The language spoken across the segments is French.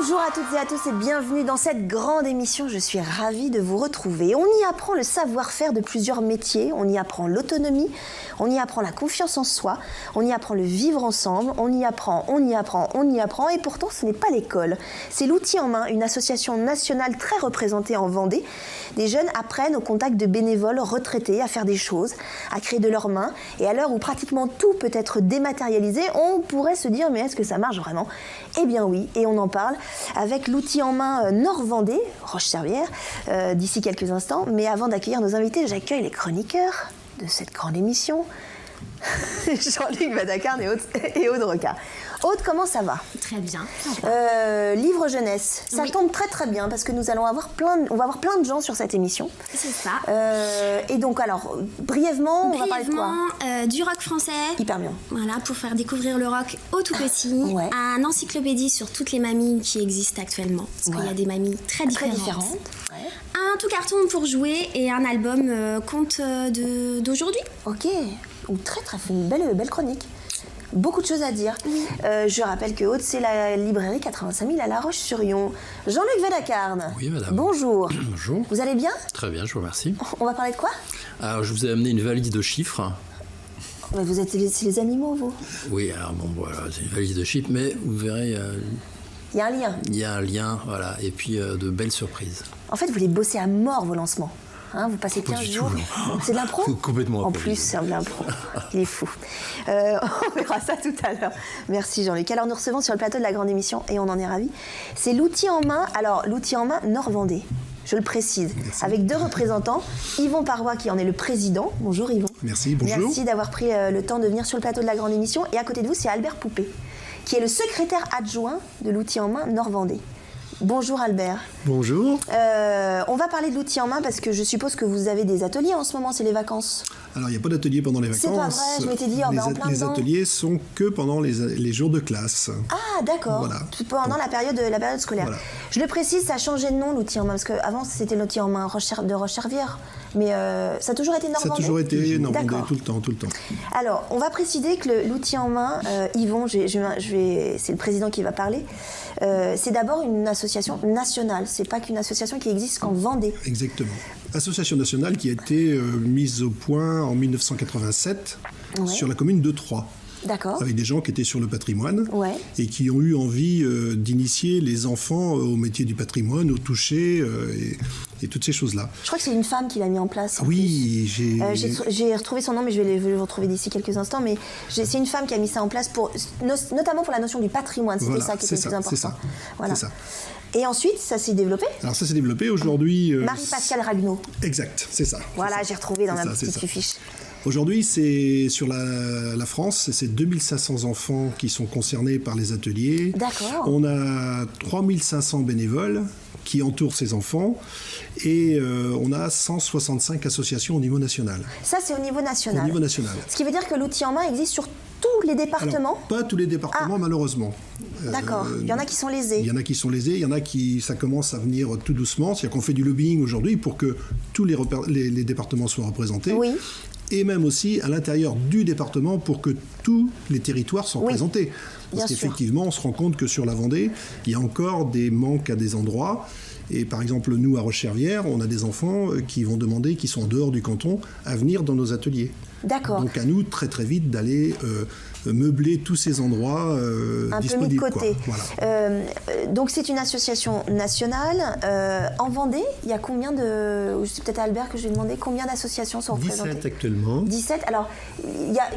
Bonjour à toutes et à tous et bienvenue dans cette grande émission. Je suis ravie de vous retrouver. On y apprend le savoir-faire de plusieurs métiers, on y apprend l'autonomie, on y apprend la confiance en soi, on y apprend le vivre ensemble, on y apprend et pourtant ce n'est pas l'école. C'est l'outil en main, une association nationale très représentée en Vendée. Des jeunes apprennent au contact de bénévoles retraités à faire des choses, à créer de leurs mains et à l'heure où pratiquement tout peut être dématérialisé, on pourrait se dire mais est-ce que ça marche vraiment ? Eh bien oui, et on en parle avec l'outil en main Nord-Vendée, Roche-Servière, d'ici quelques instants. Mais avant d'accueillir nos invités, j'accueille les chroniqueurs de cette grande émission, Jean-Luc Vadacarne et Aude Rocard. Aude, comment ça va ? Très bien. Livre jeunesse, ça tombe très très bien parce que nous allons avoir plein de gens sur cette émission. C'est ça. Et donc alors, brièvement, on va parler de quoi ? Du rock français. Hyper bien. Voilà, pour faire découvrir le rock aux tout petits. Ouais. Un encyclopédie sur toutes les mamies qui existent actuellement. Parce qu'il y a des mamies très différentes. Ouais. Un tout carton pour jouer et un album conte d'aujourd'hui. Ok, très très une belle chronique. Beaucoup de choses à dire. Oui. Je rappelle que Aude, c'est la librairie 85 000 à La Roche-sur-Yon. Jean-Luc Vadacarne. Oui, madame. Bonjour. Bonjour. Vous allez bien ? Très bien, je vous remercie. On va parler de quoi ? Alors, je vous ai amené une valise de chiffres. Mais vous êtes les animaux, vous ? Oui, alors bon, voilà, c'est une valise de chiffres, mais vous verrez... il y a un lien. Il y a un lien, voilà, et puis de belles surprises. En fait, vous les bossez à mort, vos lancements. Hein, vous passez 15 jours. C'est de l'impro ? Complètement. En plus, c'est de l'impro. Il est fou. On verra ça tout à l'heure. Merci Jean-Luc. Alors nous recevons sur le plateau de la grande émission, et on en est ravis, c'est l'outil en main. Alors l'outil en main Nord-Vendée, je le précise. Merci. Avec deux représentants, Yvon Parois qui en est le président. Bonjour Yvon. Merci, bonjour. Merci d'avoir pris le temps de venir sur le plateau de la grande émission. Et à côté de vous, c'est Albert Poupée, qui est le secrétaire adjoint de l'outil en main Nord-Vendée. Bonjour Albert. Bonjour. On va parler de l'outil en main parce que je suppose que vous avez des ateliers en ce moment, c'est les vacances. Alors il n'y a pas d'atelier pendant les vacances. C'est pas vrai, je m'étais dit en plein les dedans. ateliers sont que pendant les jours de classe. Ah d'accord, voilà. Pendant la période scolaire. Voilà. Je le précise, ça a changé de nom l'outil en main, parce qu'avant c'était l'outil en main de Roche-Servière, mais ça a toujours été Nord-Vendée. Ça a toujours été Nord-Vendée, tout le temps. Alors, on va préciser que l'outil en main, Yvon, c'est le président qui va parler, c'est d'abord une association nationale, c'est pas qu'une association qui existe qu'en Vendée. Exactement. Association nationale qui a été mise au point en 1987 sur la commune de Troyes. D'accord. Avec des gens qui étaient sur le patrimoine et qui ont eu envie d'initier les enfants au métier du patrimoine, au toucher et toutes ces choses-là. Je crois que c'est une femme qui l'a mis en place. Oui, j'ai retrouvé son nom, mais je vais le retrouver d'ici quelques instants. Mais c'est une femme qui a mis ça en place, notamment pour la notion du patrimoine. C'était ça qui était le plus important. C'est ça. Et ensuite, ça s'est développé ? Alors ça s'est développé aujourd'hui... Marie-Pascale Ragnaud. Exact, c'est ça. Voilà, j'ai retrouvé dans ma petite fiche. Aujourd'hui, c'est sur la France, c'est 2500 enfants qui sont concernés par les ateliers. D'accord. On a 3500 bénévoles qui entourent ces enfants et on a 165 associations au niveau national. Ça, c'est au niveau national. Au niveau national. Ce qui veut dire que l'outil en main existe sur tous les départements ? Alors, pas tous les départements, malheureusement. D'accord. Il y en a qui sont lésés. Il y en a qui sont lésés, il y en a qui, ça commence à venir tout doucement. C'est-à-dire qu'on fait du lobbying aujourd'hui pour que tous les départements soient représentés. Oui. Et même aussi à l'intérieur du département pour que tous les territoires soient représentés. Parce qu'effectivement, on se rend compte que sur la Vendée, il y a encore des manques à des endroits. Et par exemple, nous, à Roche-Servière, on a des enfants qui vont demander, qui sont en dehors du canton, à venir dans nos ateliers. D'accord. Donc à nous, très très vite, d'aller meubler tous ces endroits disponibles. Un peu mis de côté. Voilà. Donc c'est une association nationale. En Vendée, il y a combien de... C'est peut-être à Albert que je vais demander combien d'associations sont représentées ? 17 actuellement. 17. Alors,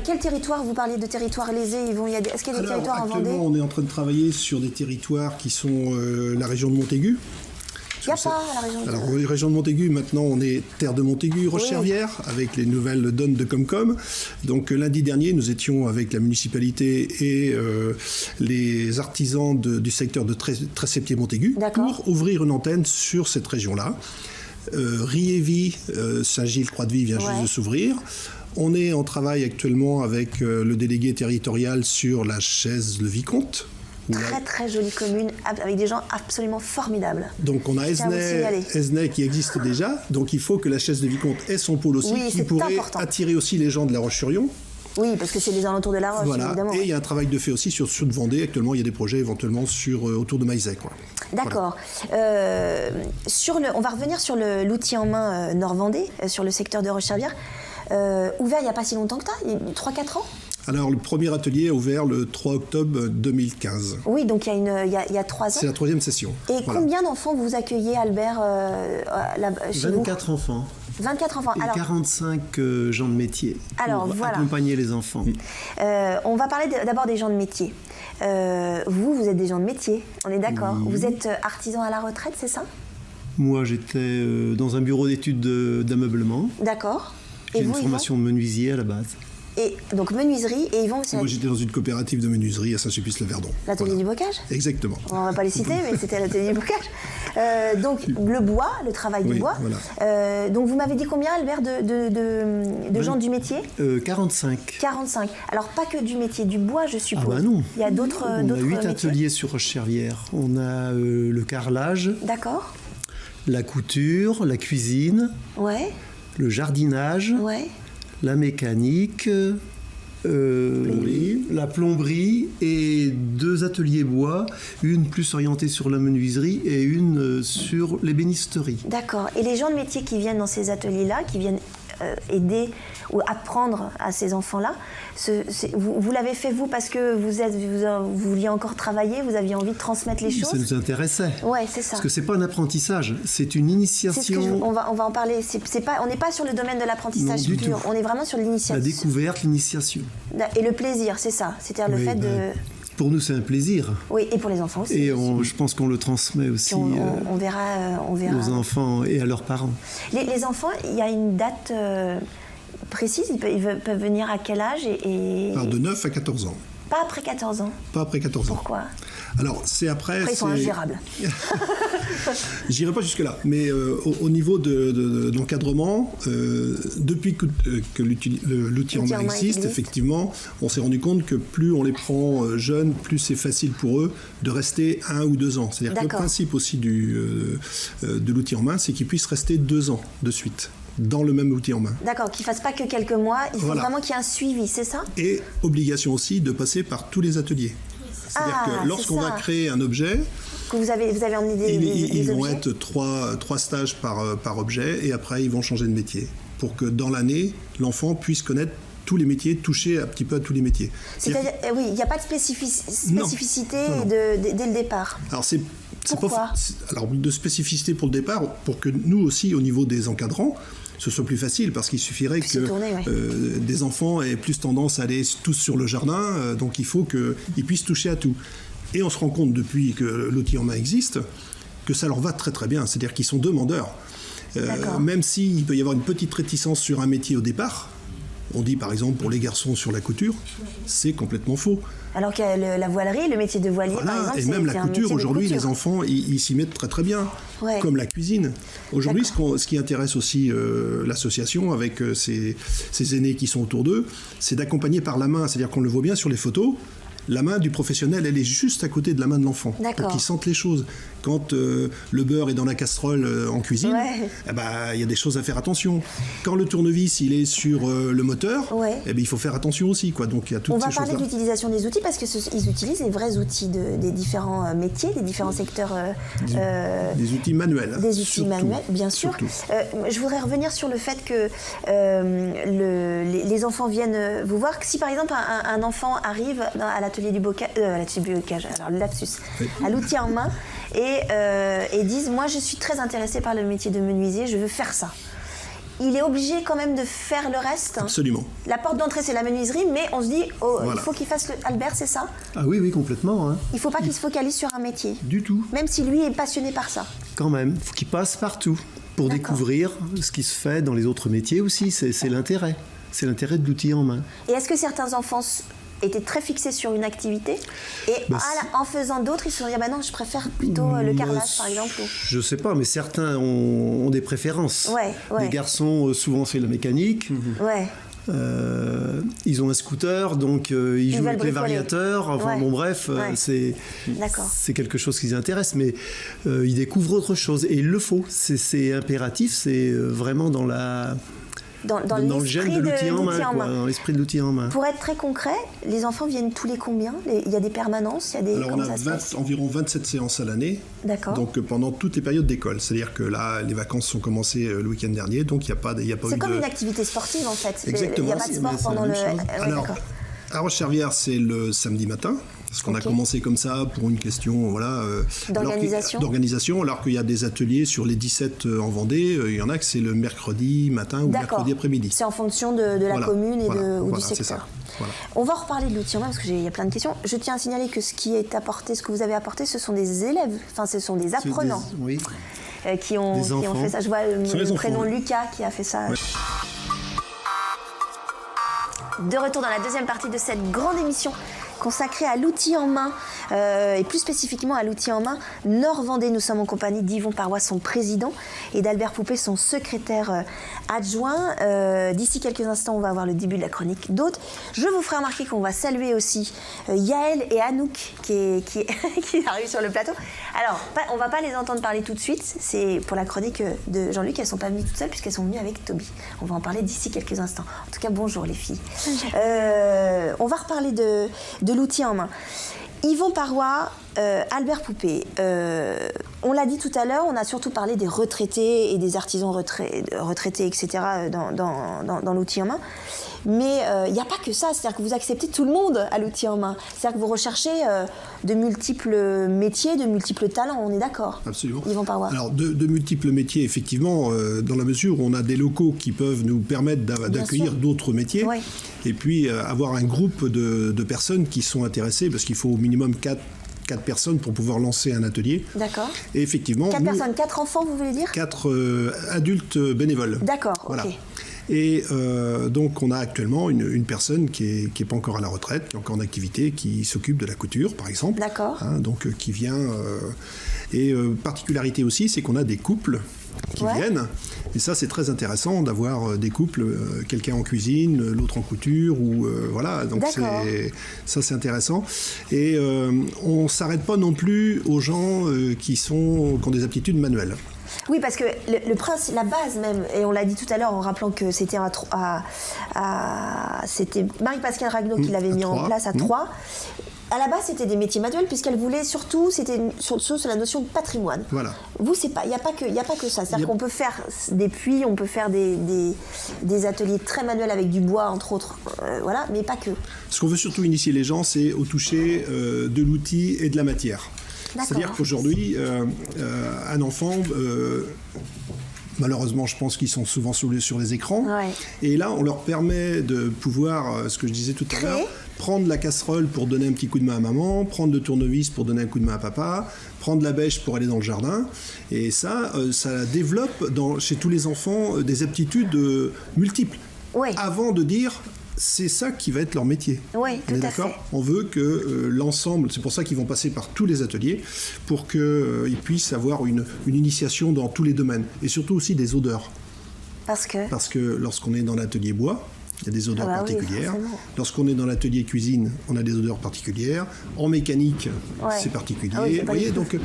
quel territoire, vous parliez de territoires lésés, est-ce qu'il y a des territoires en Vendée ? Actuellement, on est en train de travailler sur des territoires qui sont la région de Montaigu. Il n'y a pas à la région de Montaigu. Alors, région de Montaigu, maintenant, on est terre de Montaigu, Roche-Servière, avec les nouvelles donnes de Comcom. Donc, lundi dernier, nous étions avec la municipalité et les artisans du secteur de Tresseptier-Montaigu pour ouvrir une antenne sur cette région-là. Riévy, Saint-Gilles-Croix-de-Vie vient juste de s'ouvrir. On est en travail actuellement avec le délégué territorial sur la Chaise-le-Vicomte. Très très jolie commune, avec des gens absolument formidables. Donc on a Esnay qui existe déjà, donc il faut que la Chaise de Vicomte ait son pôle aussi, qui pourrait attirer aussi les gens de La Roche-sur-Yon. Oui, parce que c'est les alentours de La Roche, Voilà. évidemment. Et il y a un travail de fait aussi sur de Vendée. Actuellement, il y a des projets éventuellement autour de Maizet, quoi. D'accord. On va revenir sur l'outil en main Nord-Vendée, sur le secteur de Roche-Servière. Ouvert il n'y a pas si longtemps que ça, 3-4 ans? Alors, le premier atelier a ouvert le 3 octobre 2015. Oui, donc il y a 3 ans. C'est la 3e session. Et Voilà. combien d'enfants vous accueillez, Albert, chez 24 vous? enfants. 24 enfants. Et Alors, 45 gens de métier Alors, pour voilà. accompagner les enfants. on va parler d'abord des gens de métier. Vous êtes des gens de métier, on est d'accord. Oui. Vous êtes artisan à la retraite, c'est ça? Moi, j'étais dans un bureau d'études d'ameublement. D'accord. J'ai Et une vous, Yvon? formation de menuisier à la base. Et donc menuiserie, et Yvon, c'est Moi, j'étais dans une coopérative de menuiserie à Saint-Sulpice-le-Verdon. l'atelier du bocage? Exactement. On va pas les citer, mais c'était l'atelier du bocage. Donc le bois, le travail du Oui, bois. voilà. Donc vous m'avez dit combien, Albert, de gens du métier? 45. 45. Alors pas que du métier du bois, je suppose. Ah bah non. Il y a d'autres On a 8 métiers. ateliers sur Roche-Servière. On a le carrelage, D'accord. la couture, la cuisine, Ouais. le jardinage, Ouais. la mécanique, la plomberie et 2 ateliers bois, une plus orientée sur la menuiserie et une sur l'ébénisterie. D'accord. Et les gens de métier qui viennent dans ces ateliers-là, qui viennent aider ou apprendre à ces enfants-là, vous l'avez fait vous parce que vous vouliez encore travailler, vous aviez envie de transmettre les choses? Ça nous intéressait. Ouais, c'est ça. Parce que c'est pas un apprentissage, c'est une C'est ce que initiation, on va en parler. On n'est pas sur le domaine de l'apprentissage Non, du pur. tout. On est vraiment sur la l'initiation. découverte, l'initiation. Et le plaisir, c'est ça. C'est-à-dire le Oui, fait de. Pour nous, c'est un plaisir. Oui, et pour les enfants aussi. Et je pense qu'on le transmet aussi on verra. aux enfants et à leurs parents. Les enfants, il y a une date précise. Ils peuvent venir à quel âge Alors, de 9 à 14 ans. Pas après 14 ans. Pas après 14 ans. Pourquoi? Alors, c'est après... Après, ils sont ingérables. J'irai pas jusque-là, mais au niveau de l'encadrement, depuis que l'outil en main existe, effectivement, on s'est rendu compte que plus on les prend jeunes, plus c'est facile pour eux de rester 1 ou 2 ans. C'est-à-dire que le principe aussi de l'outil en main, c'est qu'ils puissent rester 2 ans de suite dans le même outil en main. D'accord, qu'ils ne fassent pas que quelques mois, il faut vraiment qu'il y ait un suivi, c'est ça? Et obligation aussi de passer par tous les ateliers. C'est-à-dire que lorsqu'on va créer un objet, que vous avez emmené des ils vont objets? être 3 stages par objet, et après ils vont changer de métier pour que dans l'année, l'enfant puisse connaître tous les métiers, toucher un petit peu à tous les métiers. C'est-à-dire, oui, il n'y a pas de spécificité Non. dès le départ. Alors Pourquoi? Alors de spécificité pour le départ, pour que nous aussi, au niveau des encadrants, ce soit plus facile, parce qu'il suffirait que des enfants aient plus tendance à aller tous sur le jardin, donc il faut qu'ils puissent toucher à tout. Et on se rend compte depuis que l'outil en main existe, que ça leur va très très bien, c'est-à-dire qu'ils sont demandeurs. Même s'il peut y avoir une petite réticence sur un métier au départ, on dit par exemple pour les garçons sur la couture, c'est complètement faux. Alors qu'il y a la voilerie, le métier de voilier, par exemple, et même la couture, aujourd'hui, les enfants, ils s'y mettent très très bien, comme la cuisine. Aujourd'hui, ce qui intéresse aussi l'association, avec ces aînés qui sont autour d'eux, c'est d'accompagner par la main, c'est-à-dire qu'on le voit bien sur les photos, la main du professionnel, elle est juste à côté de la main de l'enfant, pour qu'ils sentent les choses. Quand le beurre est dans la casserole en cuisine, il y a des choses à faire attention. Quand le tournevis il est sur le moteur, il faut faire attention aussi, quoi. Donc il y a toutes ces choses-là. On va parler de l'utilisation des outils parce qu'ils utilisent les vrais outils des différents métiers, des différents secteurs. Des outils manuels. Des outils manuels, bien sûr. Je voudrais revenir sur le fait que les enfants viennent vous voir. Si par exemple un enfant arrive à l'atelier du bocage, alors le lapsus, à l'outil en main, et disent moi je suis très intéressée par le métier de menuisier, je veux faire ça. Il est obligé quand même de faire le reste. Absolument. La porte d'entrée c'est la menuiserie, mais on se dit il faut qu'il fasse Albert, c'est ça? Ah oui, complètement. Hein. Il ne faut pas qu'il se focalise sur un métier. Du tout. Même si lui est passionné par ça. Quand même, il faut qu'il passe partout pour découvrir ce qui se fait dans les autres métiers aussi. C'est l'intérêt. C'est l'intérêt de l'outil en main. Et est-ce que certains enfants étaient très fixés sur une activité et en faisant d'autres, ils se sont dit non, je préfère plutôt le carrelage par exemple Je sais pas, mais certains ont des préférences. Les garçons, souvent c'est la mécanique. Ils ont un scooter, donc ils jouent avec les variateurs. Enfin, c'est quelque chose qui les intéresse, mais ils découvrent autre chose. Et il le faut, c'est impératif, c'est vraiment dans la dans le gène de l'outil en main. Dans l'esprit de l'outil en main. Pour être très concret, les enfants viennent tous les combien? Il y a des permanences, il y a des... Alors on a environ 27 séances à l'année. D'accord. Donc pendant toutes les périodes d'école. C'est-à-dire que là, les vacances sont commencées le week-end dernier, donc il n'y a pas eu C'est comme une activité sportive en fait. Exactement. Il n'y a pas de sport pendant le... Alors, à Roche-Servière, c'est le samedi matin. Parce qu'on a commencé comme ça pour une question d'organisation, alors qu'il y a des ateliers sur les 17 en Vendée. Il y en a que c'est le mercredi matin ou mercredi après-midi. C'est en fonction de la commune et ou du secteur. Ça. Voilà. On va en reparler de l'outil en main parce qu'il y a plein de questions. Je tiens à signaler que ce qui est apporté, ce que vous avez apporté, ce sont des élèves, enfin ce sont des apprenants qui ont fait ça. Je vois le prénom Lucas qui a fait ça. Ouais. De retour dans la deuxième partie de cette grande émission consacrée à l'outil en main, et plus spécifiquement à l'outil en main Nord-Vendée. Nous sommes en compagnie d'Yvon Parois, son président, et d'Albert Poupée, son secrétaire adjoint. D'ici quelques instants, on va avoir le début de la chronique d'hôtes. Je vous ferai remarquer qu'on va saluer aussi Yaël et Anouk qui arrivent sur le plateau. Alors, on ne va pas les entendre parler tout de suite, c'est pour la chronique de Jean-Luc. Elles ne sont pas venues toutes seules puisqu'elles sont venues avec Toby. On va en parler d'ici quelques instants. En tout cas, bonjour les filles. On va reparler de l'outil en main. Yvon Parois, Albert Poupée, on l'a dit tout à l'heure, on a surtout parlé des retraités et des artisans retraités, etc. dans l'outil en main. Mais il n'y a pas que ça, c'est-à-dire que vous acceptez tout le monde à l'outil en main. C'est-à-dire que vous recherchez de multiples métiers, de multiples talents, on est d'accord? Absolument. Yvon Parois. Alors, de multiples métiers, effectivement, dans la mesure où on a des locaux qui peuvent nous permettre d'accueillir d'autres métiers, et puis avoir un groupe de personnes qui sont intéressées, parce qu'il faut au minimum 4 personnes pour pouvoir lancer un atelier. D'accord. Et effectivement... 4 personnes, 4 enfants, vous voulez dire? 4 adultes bénévoles. D'accord, voilà. ok. Et donc, on a actuellement une personne qui est pas encore à la retraite, qui est encore en activité, qui s'occupe de la couture, par exemple. D'accord. Hein, donc, qui vient... et particularité aussi, c'est qu'on a des couples qui viennent. Et ça, c'est très intéressant d'avoir des couples, quelqu'un en cuisine, l'autre en couture, ou voilà. Donc c'est intéressant. Et on ne s'arrête pas non plus aux gens qui ont des aptitudes manuelles. Oui, parce que le principe, la base même, et on l'a dit tout à l'heure en rappelant que c'était c'était Marie-Pascale Ragnaud qui l'avait mis en place à Troyes. À la base, c'était des métiers manuels puisqu'elle voulait surtout, c'était sur la notion de patrimoine. Voilà. Vous, il n'y a pas que ça. C'est-à-dire qu'on peut faire des puits, on peut faire des ateliers très manuels avec du bois, entre autres, voilà, mais pas que. Ce qu'on veut surtout initier les gens, c'est au toucher de l'outil et de la matière. C'est-à-dire qu'aujourd'hui, un enfant... malheureusement, je pense qu'ils sont souvent sur les écrans. Ouais. Et là, on leur permet de pouvoir, ce que je disais tout à l'heure, prendre la casserole pour donner un petit coup de main à maman, prendre le tournevis pour donner un coup de main à papa, prendre la bêche pour aller dans le jardin. Et ça développe chez tous les enfants des aptitudes multiples. Ouais. Avant de dire... c'est ça qui va être leur métier. Oui, tout à fait. On veut que l'ensemble, c'est pour ça qu'ils vont passer par tous les ateliers, pour qu'ils puissent avoir une initiation dans tous les domaines. Et surtout aussi des odeurs. Parce que lorsqu'on est dans l'atelier bois, il y a des odeurs particulières. Oui, lorsqu'on est dans l'atelier cuisine, on a des odeurs particulières. En mécanique, c'est particulier. Ah oui, vous voyez, donc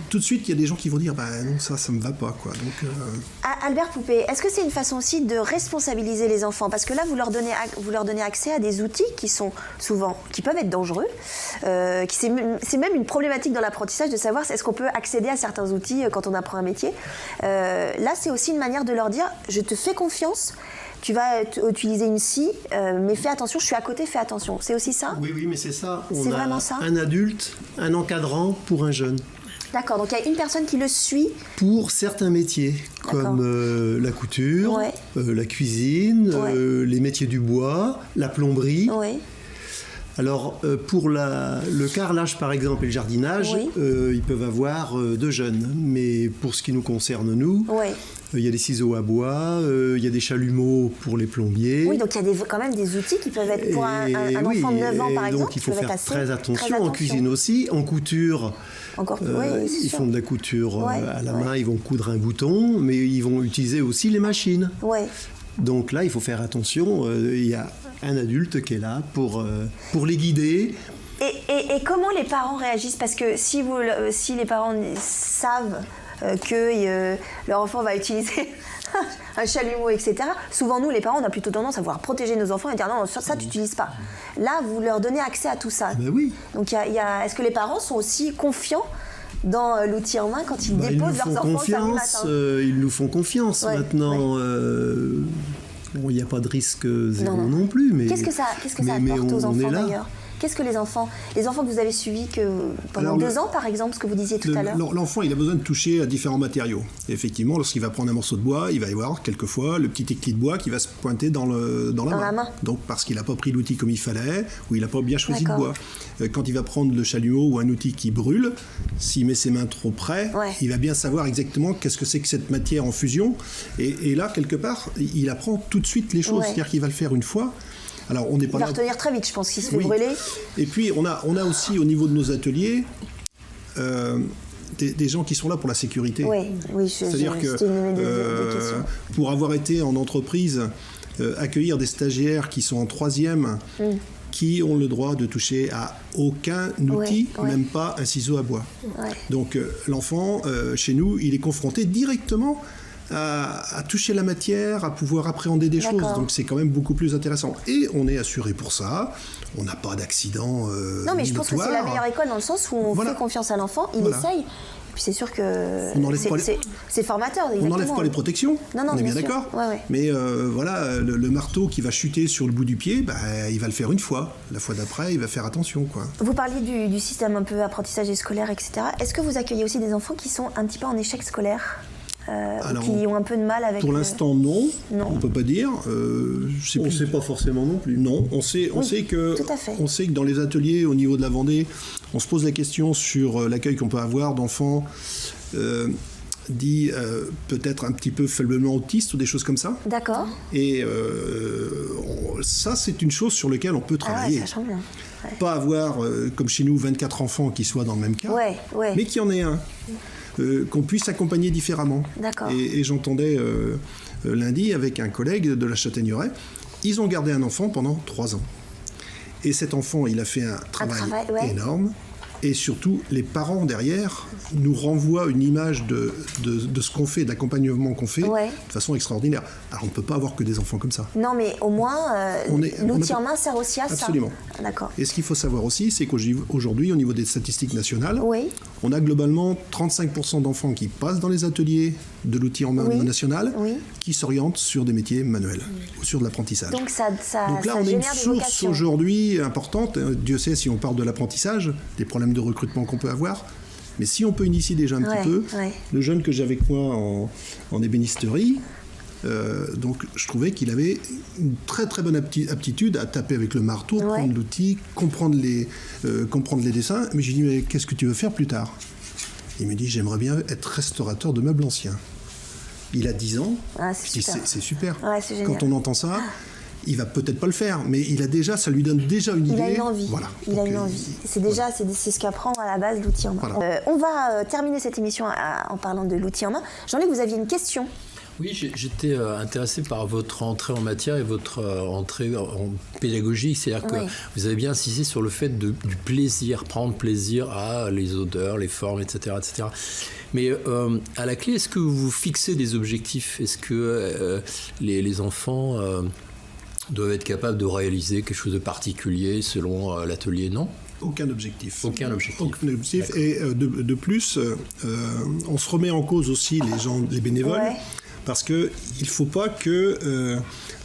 tout de suite, il y a des gens qui vont dire non, ça me va pas, quoi. Donc, Albert Poupée, est-ce que c'est une façon aussi de responsabiliser les enfants? Parce que là, vous leur donnez accès à des outils qui peuvent être dangereux. C'est même une problématique dans l'apprentissage de savoir est-ce qu'on peut accéder à certains outils quand on apprend un métier. Là, c'est aussi une manière de leur dire je te fais confiance. Tu vas utiliser une scie, mais fais attention, je suis à côté, fais attention. C'est aussi ça? Oui, mais c'est ça. C'est vraiment ça? Un adulte, un encadrant pour un jeune. D'accord, donc il y a une personne qui le suit? Pour certains métiers, comme la couture, la cuisine, les métiers du bois, la plomberie. Oui. Alors, pour le carrelage, par exemple, et le jardinage, ils peuvent avoir 2 jeunes. Mais pour ce qui nous concerne, nous... il y a des ciseaux à bois, il y a des chalumeaux pour les plombiers. Oui, donc il y a quand même des outils qui peuvent être pour un enfant de 9 ans, par exemple. Donc il faut faire très attention. En cuisine aussi, en couture. Ils font de la couture à la main, ils vont coudre un bouton, mais ils vont utiliser aussi les machines. Donc là, il faut faire attention. Il y a un adulte qui est là pour les guider. Et comment les parents réagissent? Parce que si les parents savent que leur enfant va utiliser un chalumeau, etc. Souvent, nous, les parents, on a plutôt tendance à vouloir protéger nos enfants et dire non, ça, tu n'utilises pas. Là, vous leur donnez accès à tout ça. Ben oui. Donc, est-ce que les parents sont aussi confiants dans l'outil en main quand ils déposent leurs enfants le samedi matin? Ils nous font confiance maintenant. Il n'y a pas de risque zéro non plus. Mais qu'est-ce que ça apporte aux enfants d'ailleurs? Qu'est-ce que les enfants que vous avez suivis pendant 2 ans, par exemple, ce que vous disiez tout à l'heure? L'enfant, il a besoin de toucher à différents matériaux. Et effectivement, lorsqu'il va prendre un morceau de bois, il va y avoir quelquefois le petit éclit de bois qui va se pointer dans la main. Donc, parce qu'il n'a pas pris l'outil comme il fallait, ou il n'a pas bien choisi le bois. Quand il va prendre le chalumeau ou un outil qui brûle, s'il met ses mains trop près, il va bien savoir exactement qu'est-ce que c'est que cette matière en fusion. Et là, quelque part, il apprend tout de suite les choses. C'est-à-dire qu'il va le faire une fois. Alors, on n'est pas il va retenir très vite, je pense qu'il se fait brûler. Et puis, on a aussi, au niveau de nos ateliers, des gens qui sont là pour la sécurité. C'est-à-dire que pour avoir été en entreprise, accueillir des stagiaires qui sont en 3e, qui ont le droit de toucher à aucun outil, même pas un ciseau à bois. Donc, l'enfant, chez nous, il est confronté directement à toucher la matière, à pouvoir appréhender des choses. Donc c'est quand même beaucoup plus intéressant. Et on est assuré pour ça. On n'a pas d'accident non, mais je pense que c'est la meilleure école dans le sens où on fait confiance à l'enfant, il essaye. Puis c'est sûr que c'est formateur. On n'enlève pas les protections, on est bien d'accord. Mais le marteau qui va chuter sur le bout du pied, il va le faire une fois. La fois d'après, il va faire attention. Vous parliez du système un peu apprentissage scolaire, etc. Est-ce que vous accueillez aussi des enfants qui sont un petit peu en échec scolaire? Alors, qui ont un peu de mal avec... Pour l'instant, non. On ne peut pas dire. On ne sait pas forcément non plus. Non, on sait que dans les ateliers au niveau de la Vendée, on se pose la question sur l'accueil qu'on peut avoir d'enfants dits peut-être un petit peu faiblement autistes ou des choses comme ça. D'accord. Et ça, c'est une chose sur laquelle on peut travailler. Ça change bien. Pas avoir, comme chez nous, 24 enfants qui soient dans le même cas, mais qu'il y en ait un. Qu'on puisse accompagner différemment. Et j'entendais lundi avec un collègue de la Châtaigneraie, ils ont gardé un enfant pendant 3 ans. Et cet enfant, il a fait un travail énorme. Et surtout, les parents derrière nous renvoient une image de ce qu'on fait, de l'accompagnement qu'on fait, de façon extraordinaire. Alors, on ne peut pas avoir que des enfants comme ça. Non, mais au moins, l'outil en main sert aussi à ça. Absolument. D'accord. Et ce qu'il faut savoir aussi, c'est qu'aujourd'hui, au niveau des statistiques nationales, on a globalement 35% d'enfants qui passent dans les ateliers de l'outil en main national, qui s'orientent sur des métiers manuels ou sur de l'apprentissage. Donc là, on a une source aujourd'hui importante. Dieu sait si on parle de l'apprentissage, des problèmes de recrutement qu'on peut avoir. Mais si on peut initier déjà un petit peu, le jeune que j'ai avec moi en ébénisterie, donc je trouvais qu'il avait une très très bonne aptitude à taper avec le marteau, prendre l'outil, comprendre les dessins. Mais j'ai dit, mais qu'est-ce que tu veux faire plus tard? Il me dit, j'aimerais bien être restaurateur de meubles anciens. Il a 10 ans. C'est super. C'est quand on entend ça, il va peut-être pas le faire, mais ça lui donne déjà une idée. Il a une envie. Voilà. Il a une envie. C'est ce qu'apprend à la base l'outil en main. Voilà. On va terminer cette émission en parlant de l'outil en main. Jean-Luc, vous aviez une question? Oui, j'étais intéressé par votre entrée en matière et votre entrée en pédagogie. C'est-à-dire que vous avez bien insisté sur le fait du plaisir, prendre plaisir à les odeurs, les formes, etc. etc. Mais à la clé, est-ce que vous fixez des objectifs? Est-ce que les enfants doivent être capables de réaliser quelque chose de particulier selon l'atelier? Non? Aucun objectif. Aucun objectif. Et de plus, on se remet en cause aussi les bénévoles. Parce qu'il ne faut pas que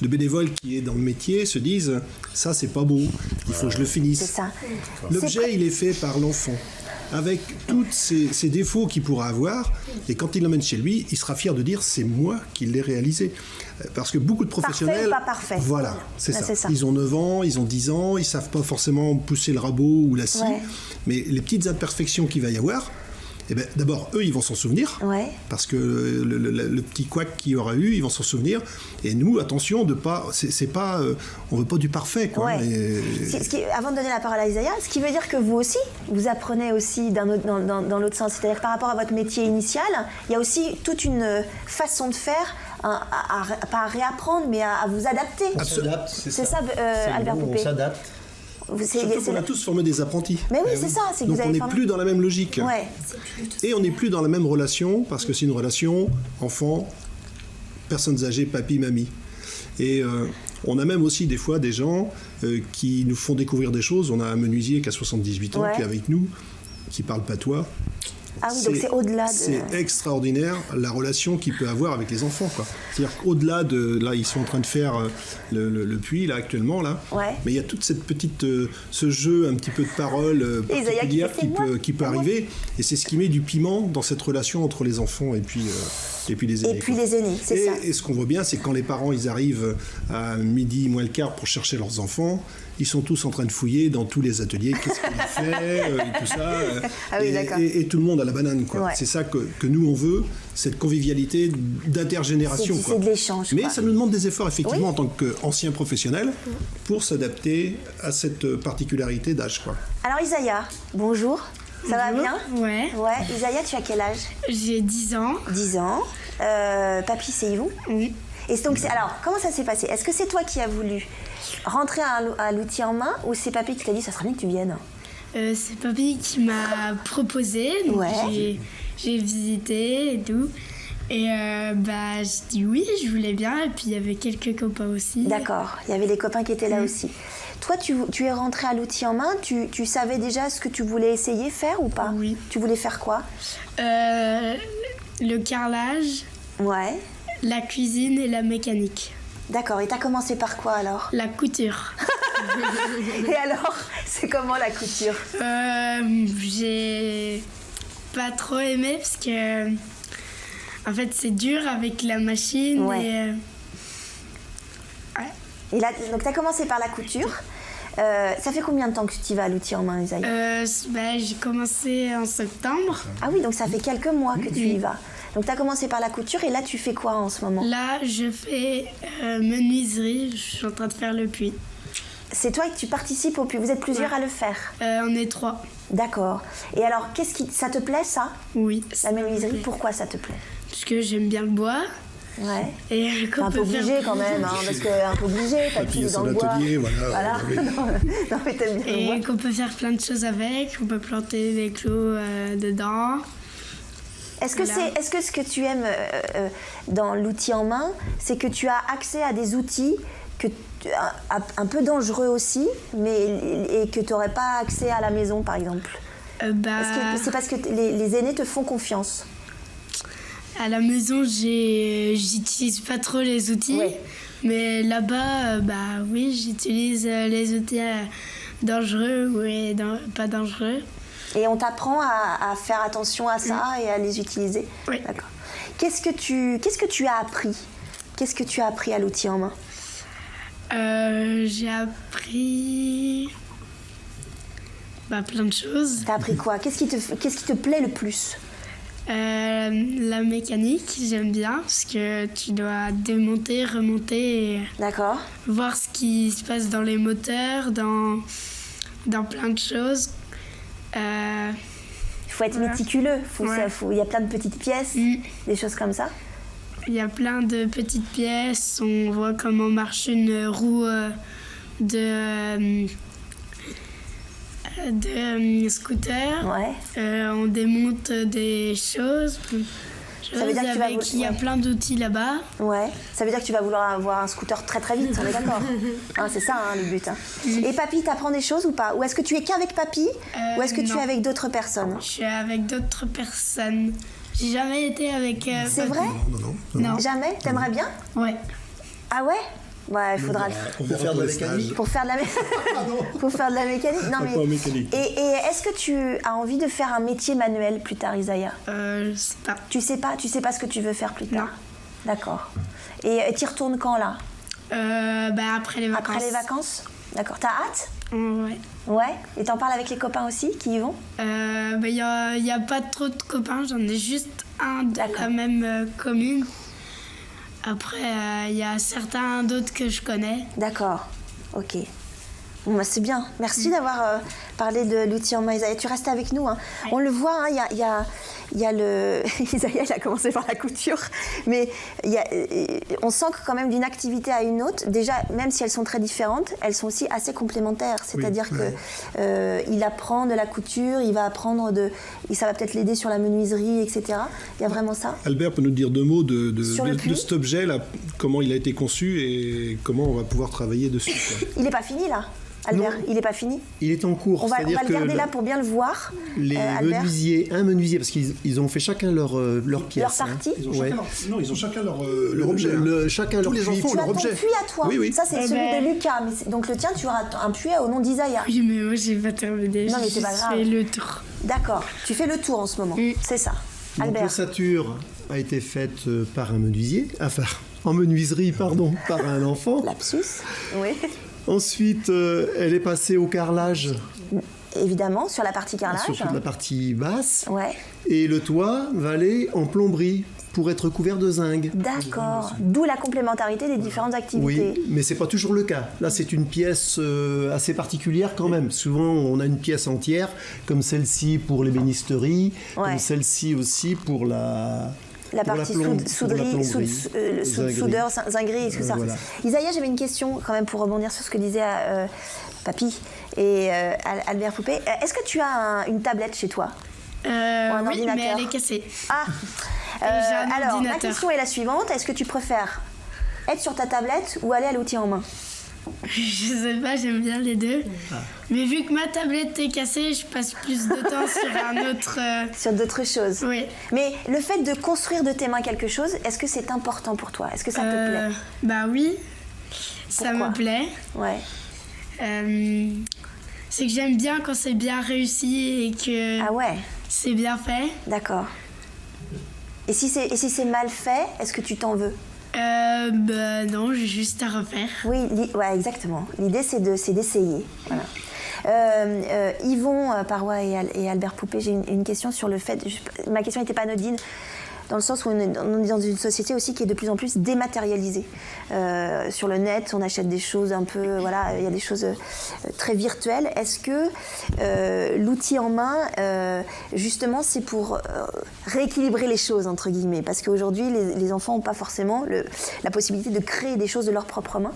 le bénévole qui est dans le métier se dise « ça, c'est pas beau, il faut que je le finisse ». C'est ça. L'objet, il est fait par l'enfant, avec tous ces défauts qu'il pourra avoir. Et quand il l'emmène chez lui, il sera fier de dire « c'est moi qui l'ai réalisé ». Parce que beaucoup de professionnels... Parfait ou pas parfait. Voilà, c'est ça. Ils ont 9 ans, ils ont 10 ans, ils ne savent pas forcément pousser le rabot ou la scie. Mais les petites imperfections qu'il va y avoir... Eh ben, d'abord, eux, ils vont s'en souvenir, parce que le petit couac qu'il y aura eu, ils vont s'en souvenir. Et nous, attention, on veut pas du parfait, quoi. Avant de donner la parole à Isaïa, ce qui veut dire que vous aussi, vous apprenez aussi dans l'autre sens. C'est-à-dire que par rapport à votre métier initial, il y a aussi toute une façon de faire, pas à réapprendre, mais à vous adapter. On s'adapte, c'est ça, Albert Poupée. On s'adapte. Surtout qu'on a tous formé des apprentis. Mais oui, c'est ça. Donc on n'est plus dans la même logique. Et on n'est plus dans la même relation, parce que c'est une relation enfant, personnes âgées, papy, mamie. Et on a même aussi des fois des gens qui nous font découvrir des choses. On a un menuisier qui a 78 ans qui est avec nous, qui parle patois. Ah oui, donc c'est au-delà de... C'est extraordinaire la relation qu'il peut avoir avec les enfants, quoi. C'est-à-dire qu'au-delà de... Là, ils sont en train de faire le puits, là, actuellement, là. Ouais. Mais il y a toute cette petite... ce jeu, un petit peu de parole particulière qui peut arriver. Et c'est ce qui met du piment dans cette relation entre les enfants et puis les aînés. Et puis les aînés, c'est ça. Et ce qu'on voit bien, c'est que quand les parents, ils arrivent à midi, moins le quart pour chercher leurs enfants, ils sont tous en train de fouiller dans tous les ateliers, qu'est-ce qu'on fait, et tout ça. Ah oui, d'accord. Et tout le monde à la banane, quoi. Ouais. C'est ça que nous, on veut, cette convivialité d'intergénération. C'est de l'échange. Mais quoi. ça nous demande des efforts, effectivement, en tant qu'ancien professionnel, pour s'adapter à cette particularité d'âge, quoi. Alors Isaiah, bonjour. Ça va bien? Ouais. Ouais. Isaiah, tu as quel âge? J'ai 10 ans. 10 ans. Papy, c'est Yvon? Oui. Et donc, alors, comment ça s'est passé? Est-ce que c'est toi qui as voulu rentrer à l'outil en main ou c'est papy qui t'a dit ça serait bien que tu viennes? C'est papy qui m'a proposé. Donc Ouais. j'ai visité et tout. Et j'ai dit oui, je voulais bien. Et puis il y avait quelques copains aussi. D'accord, il y avait les copains qui étaient là aussi. Toi, tu es rentré à l'outil en main, tu savais déjà ce que tu voulais essayer faire ou pas? Oui. Tu voulais faire quoi? Le carrelage, Ouais. la cuisine et la mécanique. D'accord, et t'as commencé par quoi alors? La couture. Et alors, c'est comment la couture? J'ai pas trop aimé parce que en fait c'est dur avec la machine. Ouais. Et là, donc t'as commencé par la couture. Ça fait combien de temps que tu y vas à l'outil en main, Isaïe? J'ai commencé en septembre. Ah oui, donc ça fait quelques mois que tu y vas. Donc t'as commencé par la couture et là tu fais quoi en ce moment? Là, je fais menuiserie. Je suis en train de faire le puits. C'est toi que tu participes au puits. Vous êtes plusieurs à le faire. On est 3. D'accord. Et alors, ça te plaît ça? Oui. La menuiserie, pourquoi ça te plaît? Parce que j'aime bien le bois. Ouais. Et Un peu obligé quand même, hein, parce que un peu obligé, papy est dans le bois. Atelier, voilà. Non, mais t'aimes bien le Et bois. qu'on peut faire plein de choses avec. On peut planter des clous dedans. Est-ce que ce que tu aimes dans l'outil en main, c'est que tu as accès à des outils un peu dangereux aussi, et que tu n'aurais pas accès à la maison, par exemple? C'est parce que les aînés te font confiance? À la maison, j'utilise pas trop les outils. Ouais. Mais là-bas, oui, j'utilise les outils dangereux ou pas dangereux. Et on t'apprend à faire attention à ça et à les utiliser? Oui. D'accord. Qu'est-ce que tu as appris? Qu'est-ce que tu as appris à l'outil en main? J'ai appris plein de choses. T'as appris quoi? Qu'est-ce qui te plaît le plus? La mécanique, j'aime bien parce que tu dois démonter, remonter et D'accord. voir ce qui se passe dans les moteurs, dans plein de choses. Il faut être Voilà. méticuleux. Ouais. Il y a plein de petites pièces, des choses comme ça. Il y a plein de petites pièces, on voit comment marche une roue de scooter. Ouais. On démonte des choses. Ça veut dire que tu vas Il y a plein d'outils là-bas. Ouais. Ça veut dire que tu vas vouloir avoir un scooter très très vite, on est d'accord? Hein, c'est ça le but. Hein. Et papy, t'apprends des choses ou pas? Ou est-ce que tu es qu'avec papy? Ou est-ce que tu non. es avec d'autres personnes? Je suis avec d'autres personnes. J'ai jamais été avec. C'est papy. vrai? Non. Jamais? T'aimerais bien? Ouais. Ah ouais? Ouais, il faudra Pour faire de la mécanique. Pour faire de la pour faire de la mécanique. Non mais. Pas mécanique. Et est-ce que tu as envie de faire un métier manuel plus tard, Isaiah? Je sais pas. Tu sais pas ce que tu veux faire plus tard? Non. D'accord. Et tu y retournes quand là? Après les vacances. Après les vacances? D'accord. T'as hâte? Ouais. Ouais. Et t'en parles avec les copains aussi qui y vont? Il y a pas trop de copains, j'en ai juste un de D'accord. la même commune. Après, il y a certains d'autres que je connais. D'accord. Ok. Bon, bah, c'est bien. Merci d'avoir parlé de l'outil en main, Isaïa. Tu restes avec nous. Hein. Ouais. On le voit, il y a le... Isaïa, il a commencé par la couture. Mais on sent que quand même d'une activité à une autre, déjà, même si elles sont très différentes, elles sont aussi assez complémentaires. C'est-à-dire qu'il apprend de la couture, il va apprendre ça va peut-être l'aider sur la menuiserie, etc. Il y a vraiment ça. Albert peut nous dire 2 mots de cet objet-là, comment il a été conçu et comment on va pouvoir travailler dessus. Il n'est pas fini, là, Albert, il n'est pas fini. Il est en cours. On va le garder là pour bien le voir. Les menuisiers, un menuisier, parce qu'ils ont fait chacun leur pièce. Leur partie. Ils ont chacun leur objet. Chacun tous les enfants ont leur objet. Tu as ton puits à toi. Oui. Ça, c'est celui de Lucas. Donc le tien, tu auras un puits au nom d'Isaïa. Oui, mais moi, j'ai pas terminé. Non, mais c'est pas grave. Je fais le tour. D'accord. Tu fais le tour en ce moment. C'est ça. Albert. L'ossature a été faite par un menuisier. Enfin, en menuiserie, pardon, par un enfant. Lapsus. Oui. Ensuite, elle est passée au carrelage. Évidemment, sur la partie carrelage. Sur toute la partie basse. Ouais. Et le toit va aller en plomberie pour être couvert de zinc. D'accord. D'où la complémentarité des différentes activités. Oui, mais c'est pas toujours le cas. Là, c'est une pièce assez particulière quand même. Souvent, on a une pièce entière, comme celle-ci pour l'ébénisterie, comme celle-ci aussi pour la partie soudeur, zinguerie, tout ça. Voilà. Isaïa, j'avais une question quand même pour rebondir sur ce que disait Papy et Albert Poupée. Est-ce que tu as une tablette chez toi? Oui, mais elle est cassée. Alors, ma question est la suivante. Est-ce que tu préfères être sur ta tablette ou aller à l'outil en main? Je sais pas, j'aime bien les deux. Mais vu que ma tablette est cassée, je passe plus de temps sur un autre... Sur d'autres choses. Oui. Mais le fait de construire de tes mains quelque chose, est-ce que c'est important pour toi? Est-ce que ça te plaît? Bah oui, ça Pourquoi? me plaît. Ouais. C'est que j'aime bien quand c'est bien réussi et que c'est bien fait. D'accord. Et si c'est mal fait, est-ce que tu t'en veux? Bah non, j'ai juste à refaire. Oui, exactement. L'idée, c'est d'essayer. Voilà. Yvon Parois et Albert Poupée, j'ai une question sur le fait... Ma question n'était pas anodine, dans le sens où on est dans une société aussi qui est de plus en plus dématérialisée. Sur le net, on achète des choses un peu... Voilà, il y a des choses très virtuelles. Est-ce que l'outil en main, justement, c'est pour rééquilibrer les choses, entre guillemets? Parce qu'aujourd'hui, les enfants n'ont pas forcément la possibilité de créer des choses de leurs propres mains.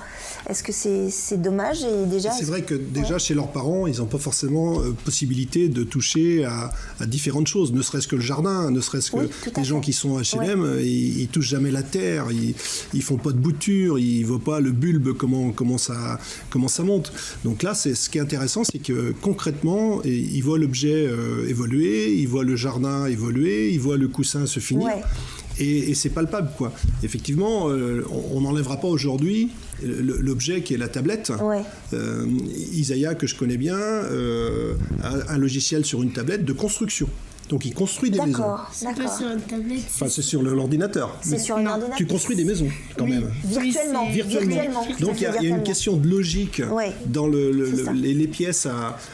Est-ce que c'est dommage? Et déjà, c'est vrai que déjà, chez leurs parents, ils n'ont pas forcément possibilité de toucher à différentes choses, ne serait-ce que le jardin, ne serait-ce que les gens qui sont HLM, ils touchent jamais la terre, ils font pas de bouture, ils voient pas le bulbe comment ça monte. Donc là, ce qui est intéressant, c'est que concrètement, ils voient l'objet évoluer, ils voient le jardin évoluer, ils voient le coussin se finir. Ouais. Et c'est palpable, quoi. Effectivement, on n'enlèvera pas aujourd'hui l'objet qui est la tablette. Ouais. Isaïa, que je connais bien, a un logiciel sur une tablette de construction. Donc il construit des maisons. C'est pas sur une tablette. Enfin, c'est sur l'ordinateur. C'est sur un ordinateur. Tu construis des maisons, quand même. Virtuellement. Donc il y a une question de logique dans les pièces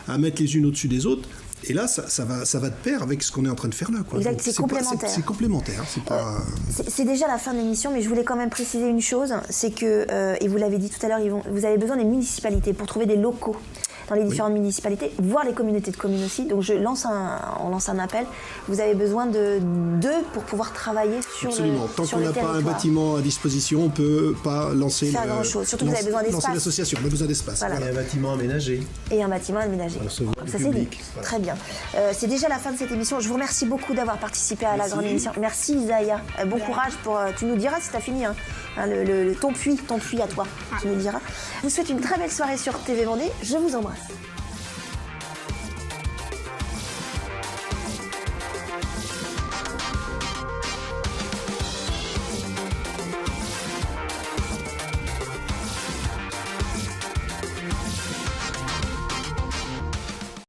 à mettre les unes au-dessus des autres. Et là, ça va de pair avec ce qu'on est en train de faire là, quoi. Exact, c'est complémentaire. C'est complémentaire. C'est déjà la fin de l'émission, mais je voulais quand même préciser une chose, c'est que, et vous l'avez dit tout à l'heure, vous avez besoin des municipalités pour trouver des locaux dans les différentes municipalités, voire les communautés de communes aussi. Donc on lance un appel. Vous avez besoin d'eux pour pouvoir travailler sur Absolument. Tant qu'on n'a pas un bâtiment à disposition, on ne peut pas lancer grand-chose. Surtout que vous avez besoin d'espace. Lancer l'association, on a besoin d'espace. Voilà. Et un bâtiment aménagé. Ça c'est dit. Très bien. C'est déjà la fin de cette émission. Je vous remercie beaucoup d'avoir participé à la grande émission. Merci Isaïa. Bon courage tu nous diras si tu as fini. Ton puits à toi. Tu nous diras. Je vous souhaite une très belle soirée sur TV Vendée. Je vous embrasse.